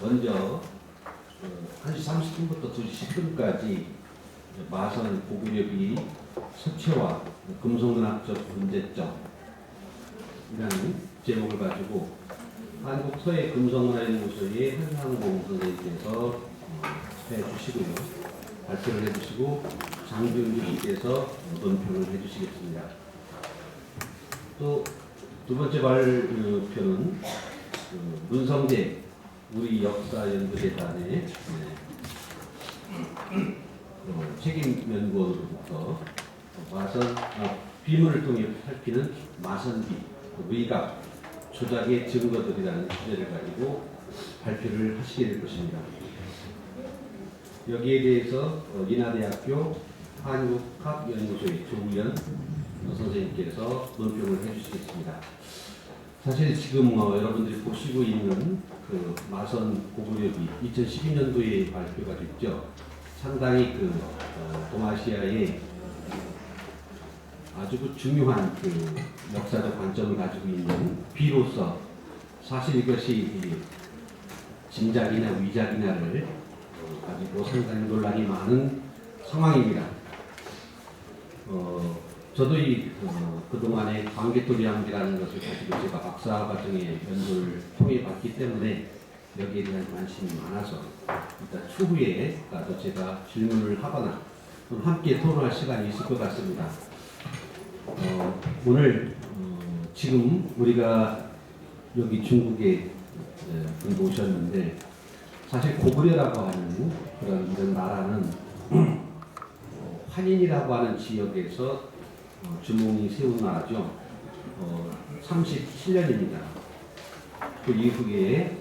먼저 1시 30분부터 2시 10분까지 마선 고구려비 서체와 금속문학적 문제점이라는 제목을 가지고 한국서예 금속문화연구소의 한상봉 선생님께서 해주시고요. 발표를 해주시고 장준규 씨께서 논평을 해주시겠습니다. 또 두 번째 발표는 문성재 우리 역사연구재단의 책임 연구원으로부터 비문을 통해 살피는 마선비, 의각, 조작의 증거들이라는 주제를 가지고 발표를 하시게 될 것입니다. 여기에 대해서 인하대학교 한국학연구소의 조우연 선생님께서 논평을 해주시겠습니다. 사실 지금 여러분들이 보시고 있는 그 마선 고구려비 2012년도에 발표가 됐죠. 상당히 동아시아의 아주 중요한 역사적 관점을 가지고 있는 비로서 사실 이것이 진작이나 위작이나를 가지고 상당히 논란이 많은 상황입니다. 저도 그동안에 광개토리암기라는 것을 가지고 제가 박사 과정의 연구를 통해 봤기 때문에 여기에 대한 관심이 많아서 일단 추후에 나도 제가 질문을 하거나 함께 토론할 시간이 있을 것 같습니다. 오늘 지금 우리가 여기 중국에 오셨는데 사실 고구려라고 하는 그런 이런 나라는 환인이라고 하는 지역에서 주몽이 세운 나라죠. 37년입니다. 그 이후에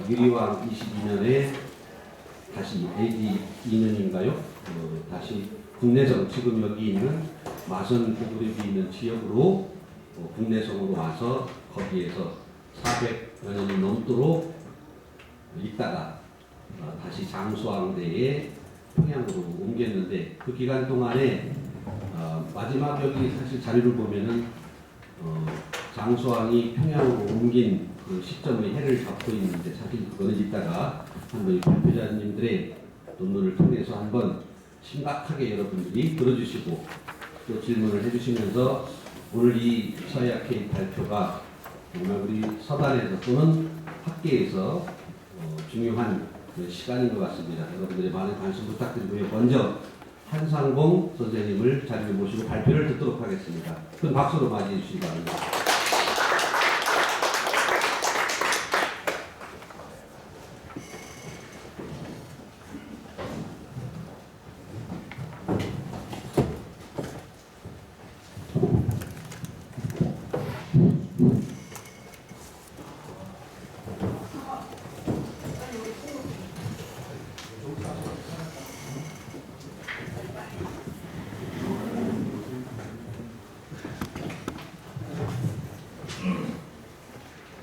유리왕 22년에 다시 AD 2년인가요? 다시 국내성, 지금 여기 있는 마선 고구려비 있는 지역으로 국내성으로 와서 거기에서 400여 년이 넘도록 있다가 다시 장수왕대에 평양으로 옮겼는데 그 기간 동안에 마지막 여기 사실 자료를 보면은 장수왕이 평양으로 옮긴 그 시점의 해를 잡고 있는데 사실 그거는 이따가 한번 발표자님들의 논문을 통해서 한번 심각하게 여러분들이 들어주시고 또 질문을 해주시면서 오늘 이 서예학회 발표가 정말 우리 서단에서 또는 학계에서 중요한 시간인 것 같습니다. 여러분들의 많은 관심 부탁드리고요. 먼저 한상봉 선생님을 자리에 모시고 발표를 듣도록 하겠습니다. 큰 박수로 맞이해 주시기 바랍니다.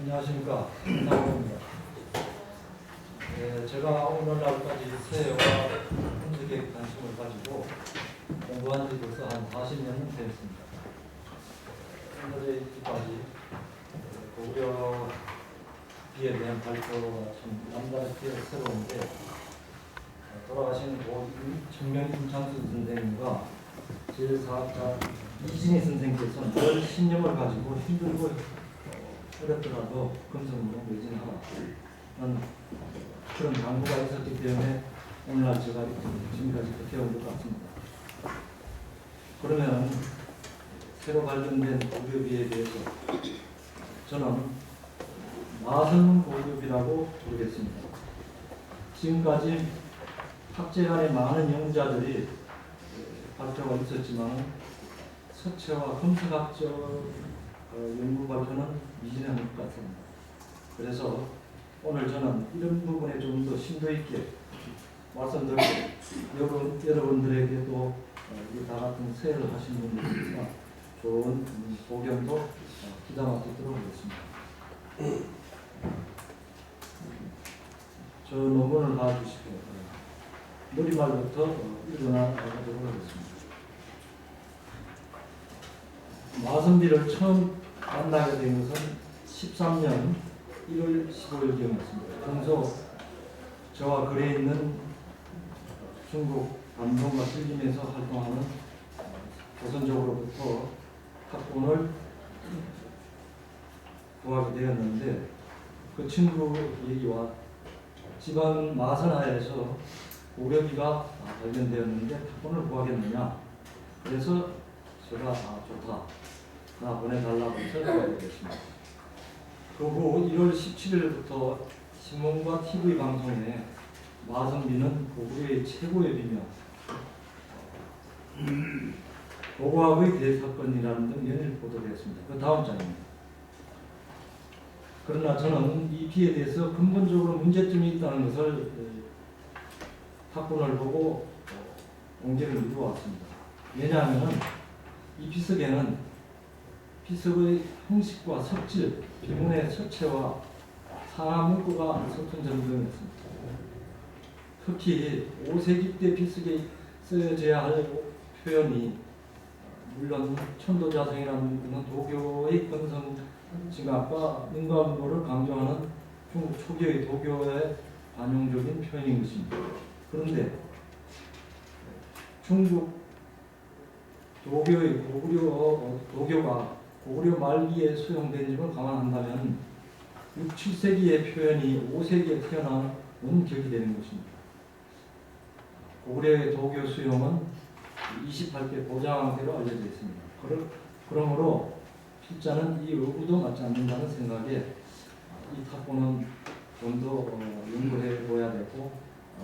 안녕하십니까. 한상봉입니다. 제가 오늘날까지 서예와 현직에 관심을 가지고 공부한 지 벌써 한 40년은 되었습니다. 오늘까지 고구려비에 대한 발표가 참 남다르게 새로운데 돌아가신 청명 김창수 선생님과 제4학자 이진희 선생님께서는 늘 신념을 가지고 힘들고 어렵더라도 금성으로 매진하라 그런 당부가 있었기 때문에 오늘날 제가 지금까지 그렇게 온 것 같습니다. 그러면 새로 발견된 고구려비에 대해서 저는 마선 고구려비라고 부르겠습니다. 지금까지 학제 간의 많은 연구자들이 발표가 있었지만 서체와 금속학적 연구 발표는 미진한 것 같습니다. 그래서 오늘 저는 이런 부분에 좀 더 심도 있게 말씀드리고 여러분들에게도 다 같은 서예를 하신 분들이니까 좋은 보견도 기담아 듣도록 하겠습니다. 저 논문을 봐주시고 머리말부터 읽어나가도록 하겠습니다. 마선비를 처음 만나게 된 것은 13년 1월 15일경이었습니다. 평소 저와 거리에 있는 중국 반동과 틀림에서 활동하는 조선족으로부터 학본을 구하게 되었는데 그 친구 얘기와 집안 마산하에서 고려비가 발견되었는데 학본을 구하겠느냐. 그래서 제가 좋다. 하나 보내달라고 해서 구하게 됐습니다. 그 후 1월 17일부터 신문과 TV 방송에 마선비는 고구려의 최고의 비명, 고고학의 대사건이라는 등 연일 보도되었습니다. 그 다음 장입니다. 그러나 저는 이 피에 대해서 근본적으로 문제점이 있다는 것을 학본을 보고 공개를 이루어왔습니다. 왜냐하면 이 피석에는 피석의 형식과 석질, 비문의 서체와 상하 문구가 서툰 점 등이었습니다. 특히 5세기 때 피석에 쓰여져야 할 표현이 물론 천도자성이라는 것은 도교의 건성 진학과 인과응보를 강조하는 중국 초기의 도교의 반영적인 표현인 것입니다. 그런데 중국 도교의 도교가 고구려 말기에 수용된 점을 감안한다면 6, 7세기의 표현이 5세기에 태어난 격이 되는 것입니다. 고구려의 도교 수용은 28개 보장대로 알려져 있습니다. 그러므로 필자는 이 의구도 맞지 않는다는 생각에 이 탁본은 좀 더 연구해 보아야 되고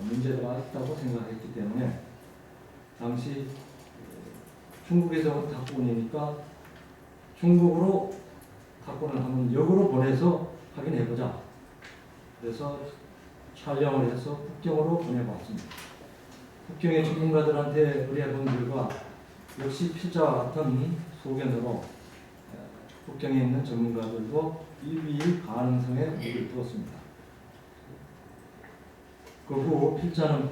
문제가 있다고 생각했기 때문에 당시 중국에서 온 탁본이니까 중국으로 탁본을 한번 역으로 보내서 확인해보자. 그래서 촬영을 해서 북경으로 보내봤습니다. 북경의 전문가들한테 의뢰해본 결과 역시 필자와 같은 소견으로 북경에 있는 전문가들도 일비일 가능성에 무리를 두었습니다. 그 후 필자는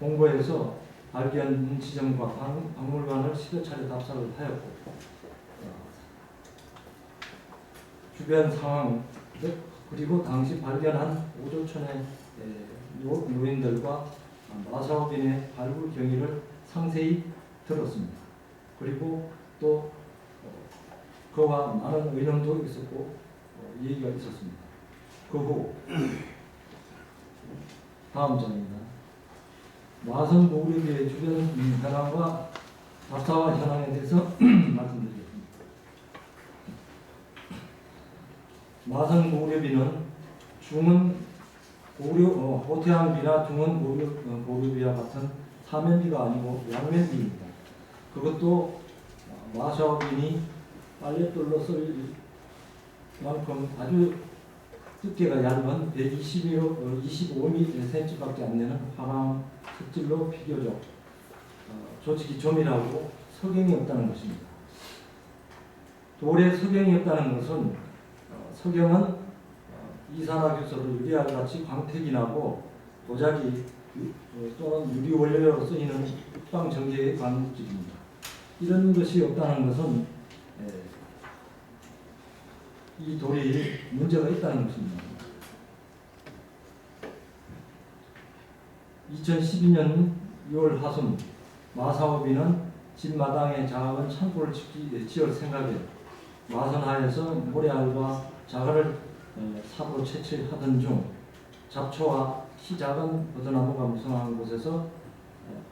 본고에서 발견 지점과 박물관을 시도 차례 답사를 하였고 주변 상황 그리고 당시 발견한 오조촌의 노인들과 마사오빈의 발굴 경위를 상세히 들었습니다. 그리고 또 그와 많은 의논도 있었고 얘기가 있었습니다. 그 후 다음 장입니다. 마선 고구려비의 주변 현황과 답사와 현황에 대해서 말씀드리겠습니다. 마선 고구려비는 중은 고구려 호태양비나 중은 고구려비와 같은 사면비가 아니고 양면비입니다. 그것도 마샤오빈이 빨랫돌로 쓸 만큼 아주 두께가 얇은 125cm밖에 안 되는 화강 석질로 비교적 조직이 조밀하고 석영이 없다는 것입니다. 돌에 석영이 없다는 것은 석영은 이산화교소를 유리알 같이 광택이 나고 도자기 또는 유리 원료로 쓰이는 국방 전개의 관물질입니다. 이런 것이 없다는 것은 이 돌이 문제가 있다는 것입니다. 2012년 6월 하순 마사오비는 집 마당에 작은 창고를 지을 생각에 마선하에서 모래알과 자갈을 삽으로 채취하던 중 잡초와 키 작은 버드나무가 무성한 곳에서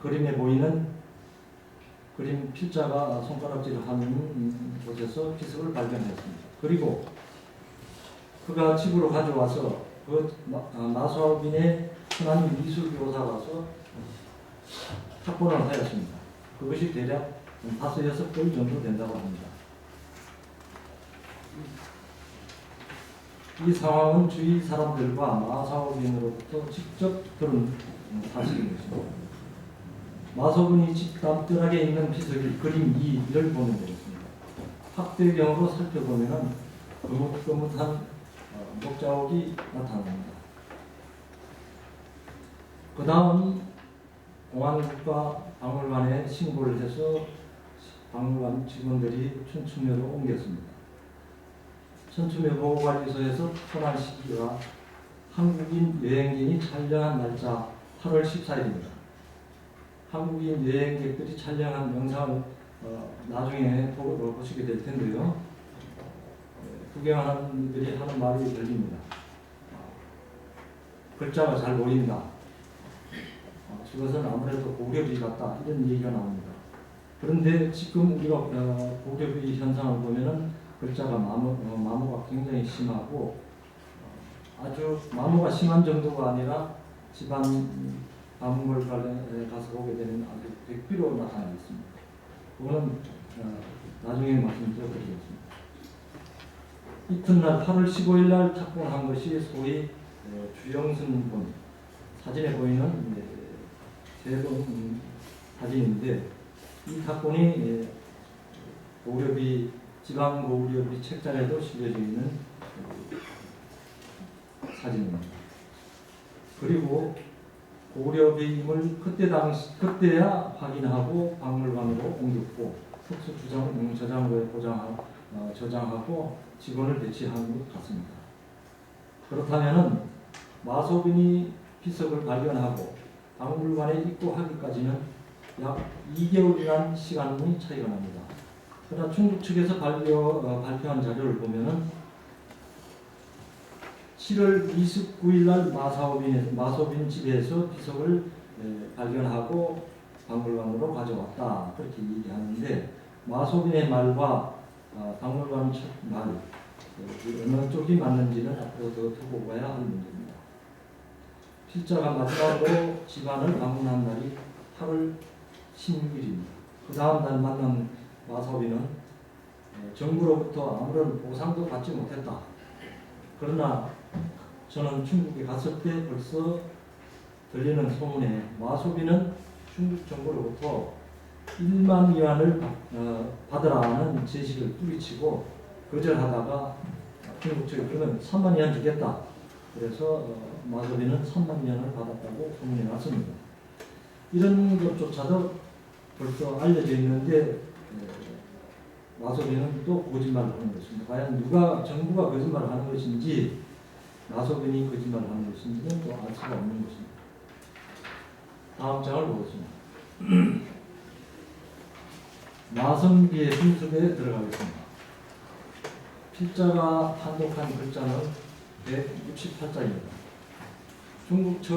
그림에 보이는 그림 필자가 손가락질을 하는 곳에서 피석을 발견했습니다. 그리고 그가 집으로 가져와서 그 마사오빈의 흔한 미술교사가 와서 탁본을 하였습니다. 그것이 대략 5, 6권 정도 된다고 합니다. 이 상황은 주위 사람들과 마사오빈으로부터 직접 들은 사실인 것입니다. 마사오빈이 집 담벼락에 있는 피석이 그림 2를 보면 되겠습니다. 확대경으로 살펴보면 거뭇거뭇한 목자옥이 나타납니다. 그 다음 공안국과 박물관에 신고를 해서 박물관 직원들이 춘천으로 옮겼습니다. 천추묘 보호관리소에서 토난 시기가 한국인 여행진이 촬영한 날짜 8월 14일입니다. 한국인 여행객들이 촬영한 영상을 나중에 보시게 될 텐데요. 구경하는 분들이 하는 말이 들립니다. 글자가 잘 보인다. 저것은 아무래도 고려비 같다. 이런 얘기가 나옵니다. 그런데 지금 우리가 고려비 현상을 보면은 글자가 마모가 굉장히 심하고 아주 마모가 심한 정도가 아니라 집안 박물관에 가서 보게 되면 아주 백비로 나타나 있습니다. 그거는 나중에 말씀드리겠습니다. 이튿날 8월 15일 날 착공한 것이 소위 주영순 본 사진에 보이는 세번 사진인데 이 탁본이 고려비 지방 고려비 책자에도 실려져 있는 사진입니다. 그리고 고려비임을 그때야 확인하고 박물관으로 옮겼고 특수 저장고에 저장하고 직원을 배치한 것 같습니다. 그렇다면은 마소빈이 비석을 발견하고 박물관에 입고하기까지는 약 2개월이라는 시간이 차이가 납니다. 그러나 중국 측에서 발표한 자료를 보면은 7월 29일 날 마소빈 집에서 비석을 발견하고 박물관으로 가져왔다. 그렇게 얘기하는데 마소빈의 말과 박물관 말 어느 쪽이 맞는지는 앞으로 더 두고 봐야 할 문제입니다. 필자가 마지막으로 집안을 방문한 날이 8월 16일입니다. 그 다음 날 만난 마소빈은 정부로부터 아무런 보상도 받지 못했다. 그러나 저는 중국에 갔을 때 벌써 들리는 소문에 마소빈은 중국 정부로부터 1만 위안을 받으라는 제시를 뿌리치고 거절하다가 중국 측이 그러면 3만 위안 주겠다. 그래서 마소빈은 3만 위안을 받았다고 소문이 났습니다. 이런 것조차도 벌써 알려져 있는데 마소빈은 또 거짓말을 하는 것입니다. 과연 정부가 거짓말을 하는 것인지 마소빈이 거짓말을 하는 것인지는 또 알 수가 없는 것입니다. 다음 장을 보겠습니다. 마성비의 분석에 들어가겠습니다. 필자가 판독한 글자는 168자입니다. 중국 측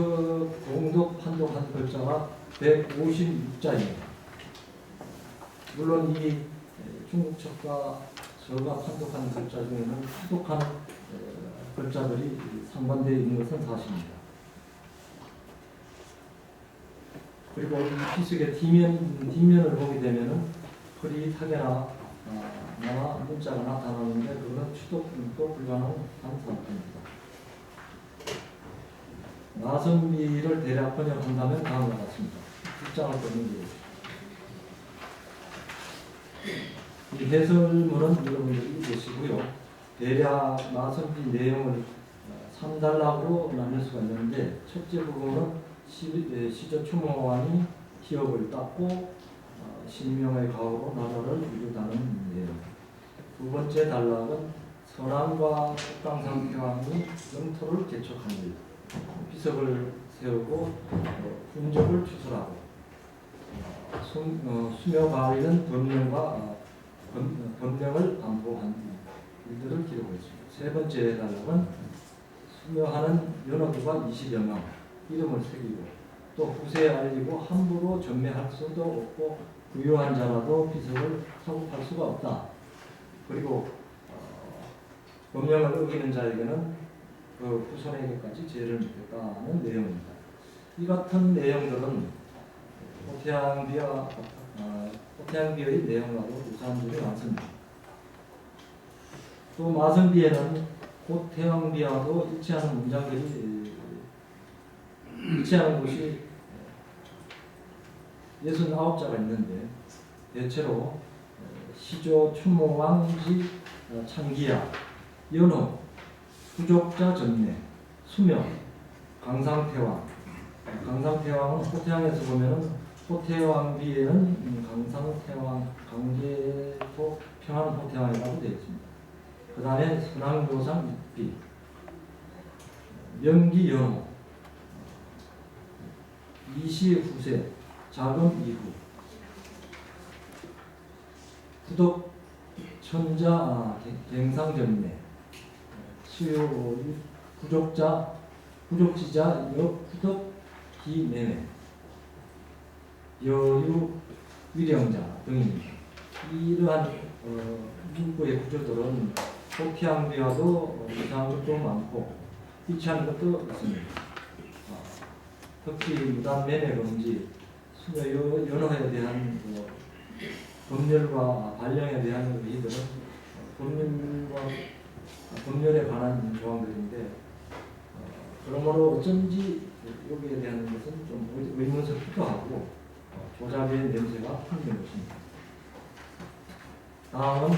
공독 판독한 글자가 156자입니다. 물론 이 중국 측과 저가 판독한 글자 중에는 판독한 글자들이 상반되어 있는 것은 사실입니다. 그리고 이 피석의 뒷면을 보게 되면은 흐릿하게나 문자가 나타나는데 그거는 추독도 불가능한 상태입니다. 마성비를 대략 번역한다면 다음과 같습니다. 입장을 보는 이 해설문은 여러분들이 보시고요. 대략 마성비 내용을 3단락으로 나눌 수가 있는데 첫째 부분은 시조 추모왕이 기업을 닦고 신명의 가호로 나라를 이루다는 내용. 두 번째 단락은 선왕과 국강상태왕이 영토를 개척한 일, 비석을 세우고 훈적을 추설하고 수묘가을은 법령을 반포한 일들을 기록했습니다. 세 번째 단락은 수묘하는 연호부가 20여 명 이름을 새기고 또 후세에 알리고 함부로 전매할 수도 없고 부유한 자라도 비석을 사고팔 수가 없다. 그리고 법령을 어기는 자에게는 그 후손에게까지 죄를 묻겠다는 내용입니다. 이 같은 내용들은 호태양비의 내용과도 유사한 점이 많습니다. 또 마성비에는 호태양비와도 일치하는 문장들이 일치하는 곳이 69자가 있는데 대체로 시조 추모왕지 창기야 연호 부족자 전매 수명 강상태왕 강상태왕은 호태양에서 보면은 호태왕비에는 강상태왕 강제토 평안호태왕이라고 되어 있습니다. 그 다음에 선왕조상 입비, 명기연호, 이시후세, 자금 이후, 구덕 천자 갱상전매, 수요 부족지자 역구덕 기매매, 여유 위령자 등입니다. 이러한 문구의 구조들은 호피항비와도 유사한 것도 많고 일치하는 것도 있습니다. 특히 무단 매매 금지, 수요 연호에 대한 법률과 발령에 대한 의의들은 법률에 관한 조항들인데 그러므로 어쩐지 여기에 대한 것은 좀 의문스럽기도 하고 조작의 냄새가 풍기는 것입니다. 다음은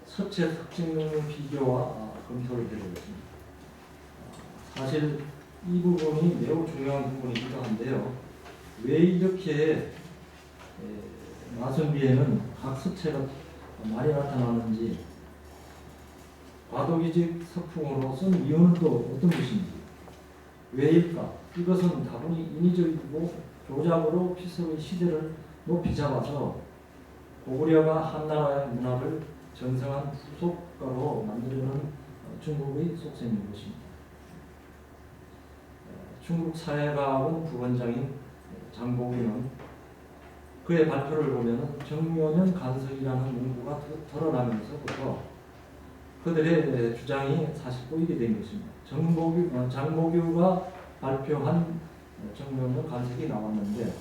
서체 특징 비교와 검토를 해보겠습니다. 사실 이 부분이 매우 중요한 부분이기도 한데요. 왜 이렇게 마선비에는 각 서체가 많이 나타나는지, 과도기적 서풍으로 쓴 이유는 또 어떤 것인지, 왜일까? 이것은 다분히 인위적이고 조작으로 피서의 시대를 높이 잡아서 고구려가 한나라의 문화를 전성한 후속가로 만들려는 중국의 속셈인 것입니다. 중국 사회과학원 부원장인 장보기는 그의 발표를 보면 정묘년 간석이라는 문구가 드러나면서부터 그들의 주장이 사실 꼬이게 된 것입니다. 장보규가 발표한 정묘년 간석이 나왔는데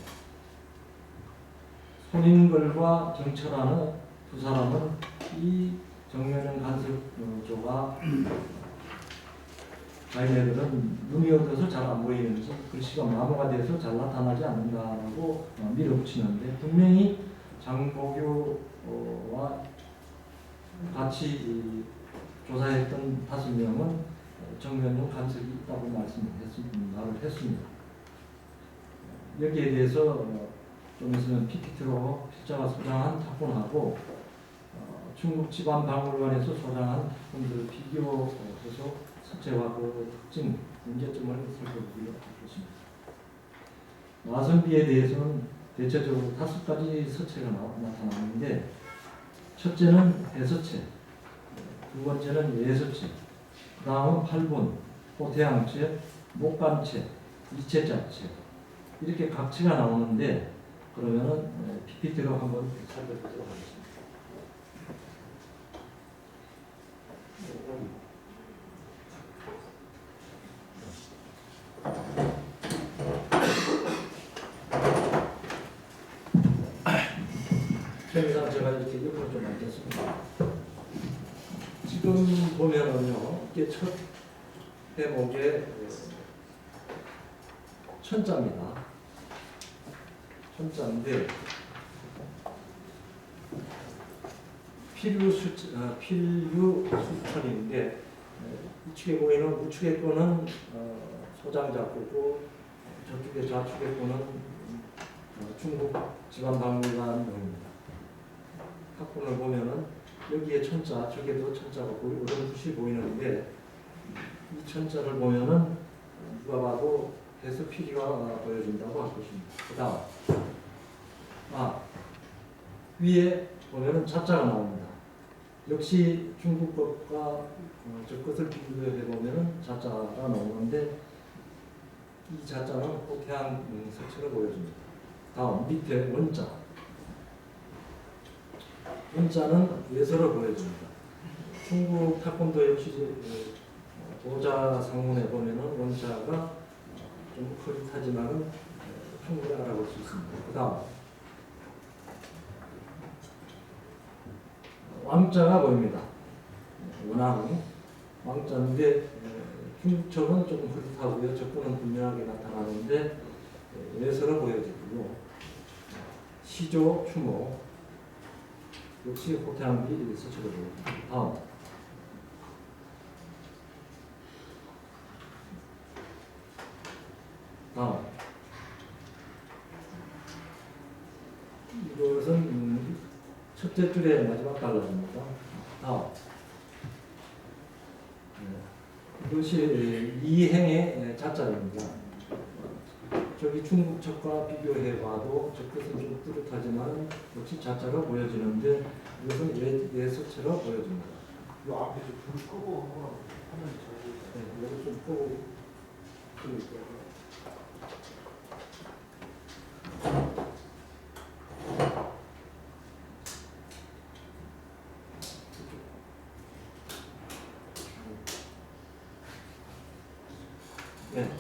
손인걸과 정철하는 두 사람은 이 정묘년 간석조가 자기네들은 눈이 어두워서 잘 안 보이는지 글씨가 마모가 돼서 잘 나타나지 않는다라고 밀어붙이는데, 분명히 장보규와 같이 조사했던 5명은 정면용 간섭이 있다고 말을 했습니다. 여기에 대해서 좀 있으면 PPT로 필자가 소장한 탁본하고 중국 지방박물관에서 소장한 탁본들을 비교해서 서체와 그 특징, 문제점을 살펴보기로 하겠습니다. 마선비에 대해서는 대체적으로 5가지 서체가 나타나는데, 첫째는 해서체, 두 번째는 예서체, 그 다음은 팔본, 호태양체, 목간체, 이체자체, 이렇게 각체가 나오는데, 그러면은 PPT로 한번 살펴보도록 하겠습니다. 편의상 제가 이렇게 옆으로 좀 앉았습니다. 지금 보면은요, 이게 첫 대목의 천자입니다. 천자인데 필유 수천인데 이축에 보이는 우측에 거는 소장자 거고 저쪽에 좌측에 거는 중국 지방박물관입니다. 학본을 보면은 여기에 천자, 저기에도 천자가 어렴풋이 보이는데, 이 천자를 보면은 누가 봐도 해서필이가 보여준다고 할 것입니다. 그 다음 위에 보면은 자자가 나옵니다. 역시 중국 것과 저 것을 비교해 보면은 자자가 나오는데, 이 자자는 호태양 서체를 보여줍니다. 다음 밑에 원자, 원자는 예서를 보여줍니다. 중국 탁본도 역시 도자 상문에 보면은 원자가 좀 흐릿하지만은 충분히 알아볼 수 있습니다. 그 다음 왕자가 보입니다. 원왕 왕자인데 중국처럼 조금 흐릿하고요. 적군은 분명하게 나타나는데 예서를 보여주고요. 시조, 추모 역시 호태양비 서체를 보여줍니다. 다음 이것은 첫째 줄의 마지막 단락입니다. 다음. 이것이 이행의 자자입니다. 저기 중국책과 비교해봐도 저 끝은 좀 뚜렷하지만 역시 자자가 보여지는데 이것은 예수처럼 보여집니다. 이 앞에 불 끄고 하면 잘 네, 이거 좀 끄고 끄고 네.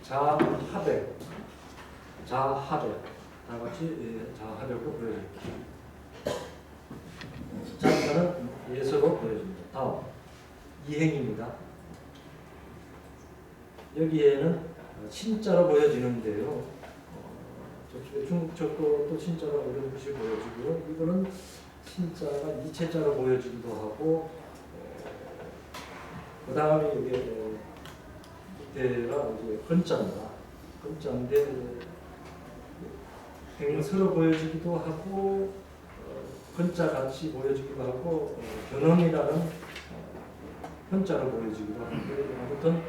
자하백, 자하백, 다 같이 자하백으로 보여줍니다. 자자는 예서로 보여줍니다. 다음 이행입니다. 여기에는 신자로 보여지는데요. 저쪽에 중국적도 또 신자가 어렴풋이 보여지고요. 이거는 신자가 이체자로 보여지기도 하고, 그 다음에 이게 밑에가 이제 건자입니다. 건자인데 행서로 보여지기도 하고, 건자 같이 보여지기도 하고, 견험이라는 현자로 보여지기도 하고, 아무튼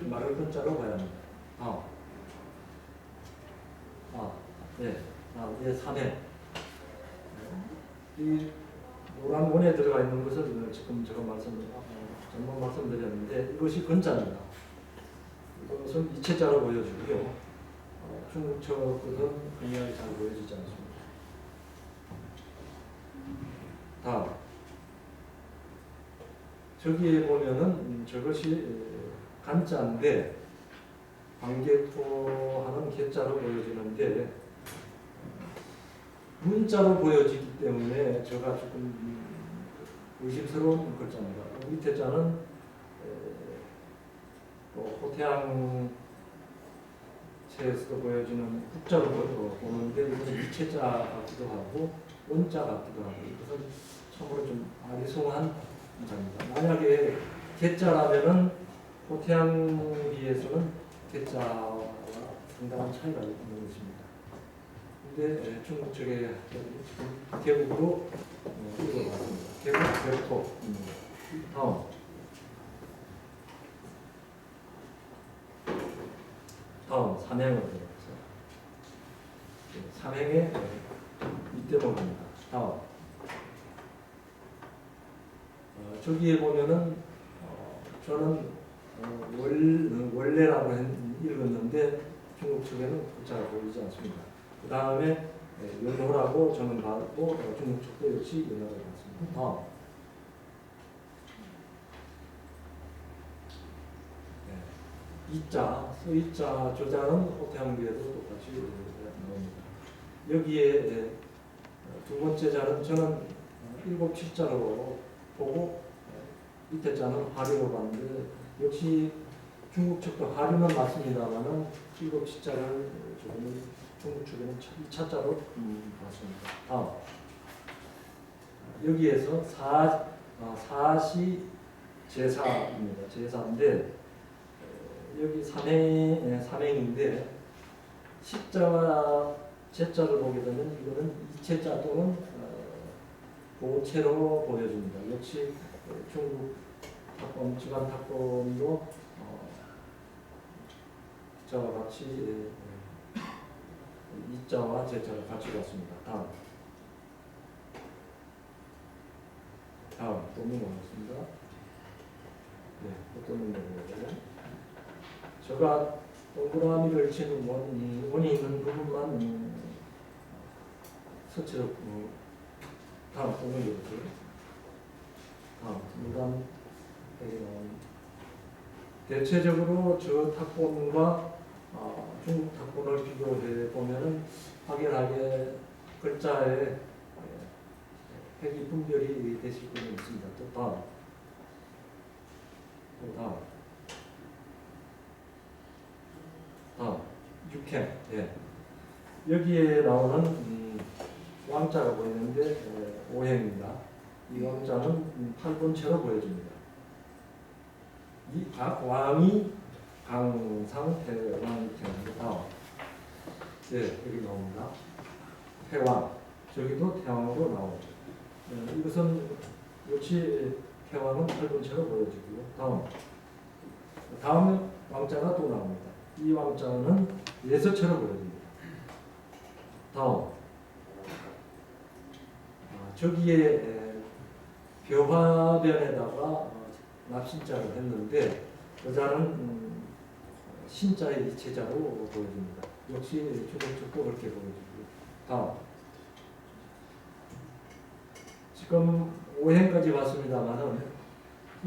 말을 건자로 봐야 합니다. 네, 3회. 이 노란 원에 들어가 있는 것은 지금 제가 전번 말씀드렸는데 이것이 건자입니다. 이것은 이체자로 보여주고요. 중국처 것은 그냥 잘 보여지지 않습니다. 다음. 저기에 보면은 저것이 간자인데 관계토하는 개자로 보여지는데 문자로 보여지기 때문에 제가 조금 의심스러운 글자입니다. 밑에 자는 호태양 체에서도 보여지는 국자로 보는데 이것은 이체자 같기도 하고 원자 같기도 하고 이것은 참으로 좀 아리송한 문자입니다. 만약에 개자라면은 호태양 비해서는 개자와 상당한 차이가 있는 것입니다. 근데 중국 쪽에 지금 계곡으로 읽어봤습니다. 계곡 벽토. 다음 삼행으로 되어있어요. 삼행의 이때목입니다. 다음 저기에 보면은 저는 원래라고 읽었는데 중국 측에는 글자가 보이지 않습니다. 그 다음에 연호라고 저는 받고 중국 측도 역시 연호를 받습니다. 다음 이자, 서이자 조자는 호태양비에도 똑같이 나옵니다. 여기에 두 번째 자는 저는 7, 7자로 보고 밑에 자는 하류로 봤는데 역시 중국 측도 하류는 맞습니다만은 7, 7자를 조금 중국 측에는 2차자로 봤습니다. 다음 여기에서 사시 제사입니다. 제사인데 여기 삼행인데 십자와 제자를 보게 되면 이거는 이체자 또는 보체로 보여줍니다. 역시 중국 탁범, 지방 탁범도 저와 같이 이자와 제자를 같이 봤습니다. 다음 또 넘어가겠습니다. 네, 또 넘어가고요. 제가 동그라미를 치는 원이 있는 부분만 서치로 다음 동그라미를 다음 노란 색이 나옵니다. 대체적으로 저 탁본과 중국 탁본을 비교해 보면은 확연하게 글자에 색이 분별이 되실 수는 있습니다. 또 다음 육행. 여기에 나오는 왕자가 보이는데 오행입니다. 이 왕자는 8본체로 보여집니다. 이 왕이 강상 태왕 태왕입니다. 네, 여기 나옵니다. 태왕, 저기도 태왕으로 나오죠. 이것은 역시 태왕은 8번째로 보여지고요. 다음 왕자가 또 나옵니다. 이 왕자는 6처럼 보여집니다. 다음, 저기에 벼화변에다가 납신자를 했는데 여자는 신자의 이체자로 보여집니다. 역시 주석적도 그렇게 보여지고요. 다음, 지금 5행까지 봤습니다만은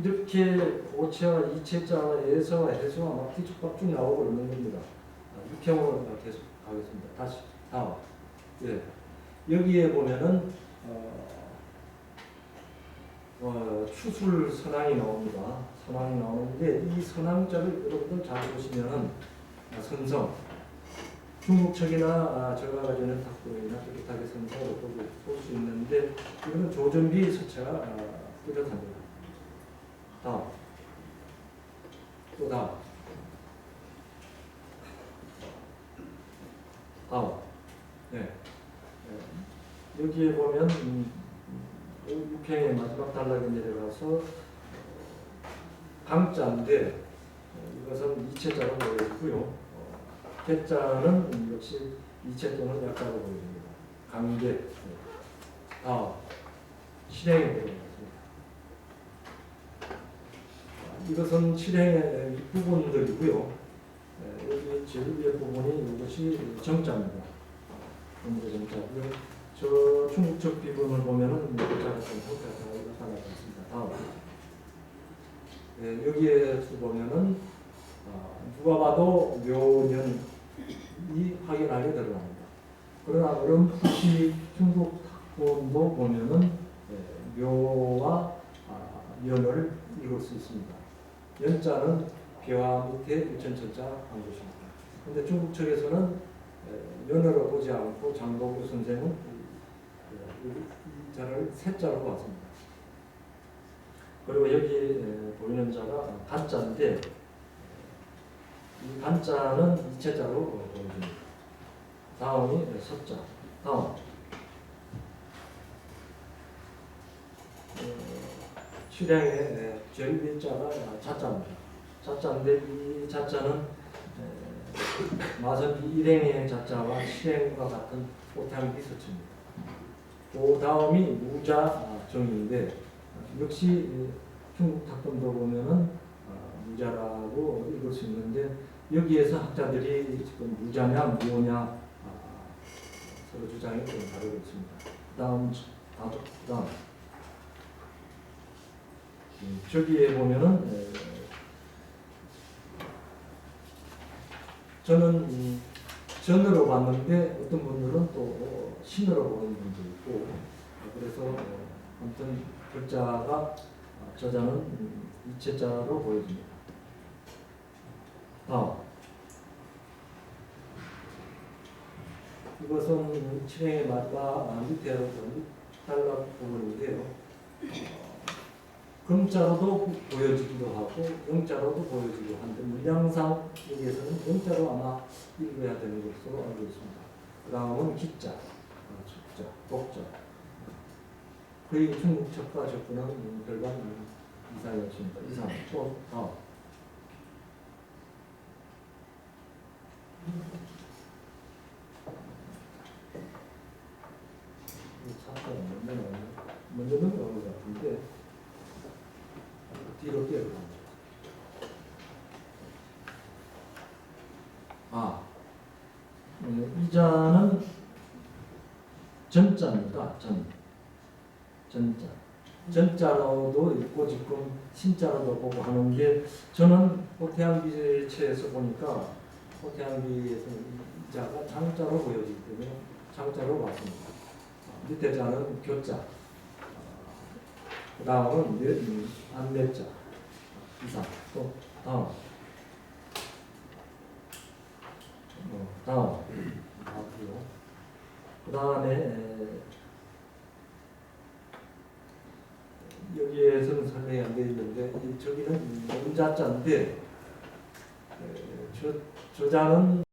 이렇게 오체와 이체자와 예서와 해서와 막 뒤죽박죽 나오고 있는 겁니다. 6행으로 계속 가겠습니다. 다시 다음, 예. 여기에 보면은 추술 선왕이 나옵니다. 선왕이 나오는데 이 선왕자를 여러분들 잘 보시면은 선성, 중국책이나 제가 가지는 탁구이나 뚜렷하게 선성으로 볼 수 있는데 이거는 조전비 서체가 뚜렷합니다. 다음, 또 다음, 다음, 네. 여기에 보면 6행의 마지막 단락에 내려가서 강자인데 이것은 이체자로 보여지고요. 개자는 역시 이체 또는 약자로 보여집니다. 강계. 다음, 실행에 들어갑니다. 이것은 실행의 윗부분들이고요. 여기 제일 위에 부분이 이것이 정자입니다. 정자고요. 저 중국적 비문을 보면은 글자 같은 형태가 나타나고 있습니다. 다음, 여기에서 보면은 누가 봐도 묘년이 확연하게 드러납니다. 그러나 어렴풋이 중국 탁본도 보면은 묘와 연을 읽을 수 있습니다. 연자는 벼와 밑에 일천천자 한 것입니다. 그런데 중국 측에서는 연으로 보지 않고 장도구 선생은 이 자를 세자로 봤습니다. 그리고 여기 보이는 자가 간자인데 이 간자는 이체자로 보여집니다. 다음이 서자. 다음, 실행의 제일 밑자가 자자입니다. 자자인데 이 자자는 마선비 일행의 자자와 실행과 같은 오탕비 서체입니다. 그 다음이 무자정인데 역시 중국 탁본도 보면은 무자라고 읽을 수 있는데 여기에서 학자들이 지금 무자냐 무오냐 서로 주장이 좀 다르고 있습니다. 다음 저기에 보면은 저는 전으로 봤는데 어떤 분들은 또 신으로 보는 분도 있고 그래서 아무튼 글자가 저자는 이체자로 보여집니다. 다음, 이것은 칠행의 마지막 밑에 단락 부분인데요. 금자로도 보여지기도 하고 영자로도 보여지기도 하는데 물량상 여기에서는 영자로 아마 읽어야 되는 것으로 알고 있습니다. 그 다음은 기자, 축자, 독자. 거의 중국책과 접근한 별반 이상이었습니다. 이상, 또 다음. 먼저 넘어가는 것 같은데 뒤로 뛰어갑니다. 이자는 전자입니다. 전자. 전자로도 있고 지금 신자로도 보고 하는데 저는 호태양비체에서 보니까 호태양비에서는 이자가 장자로 보여지기 때문에 장자로 봤습니다. 밑에 자는 교자, 그 다음은 안내자, 이상, 또 다음, 다음, 그 다음에 여기에서는 설명이 안 되어 있는데 저기는 원자자인데 저자는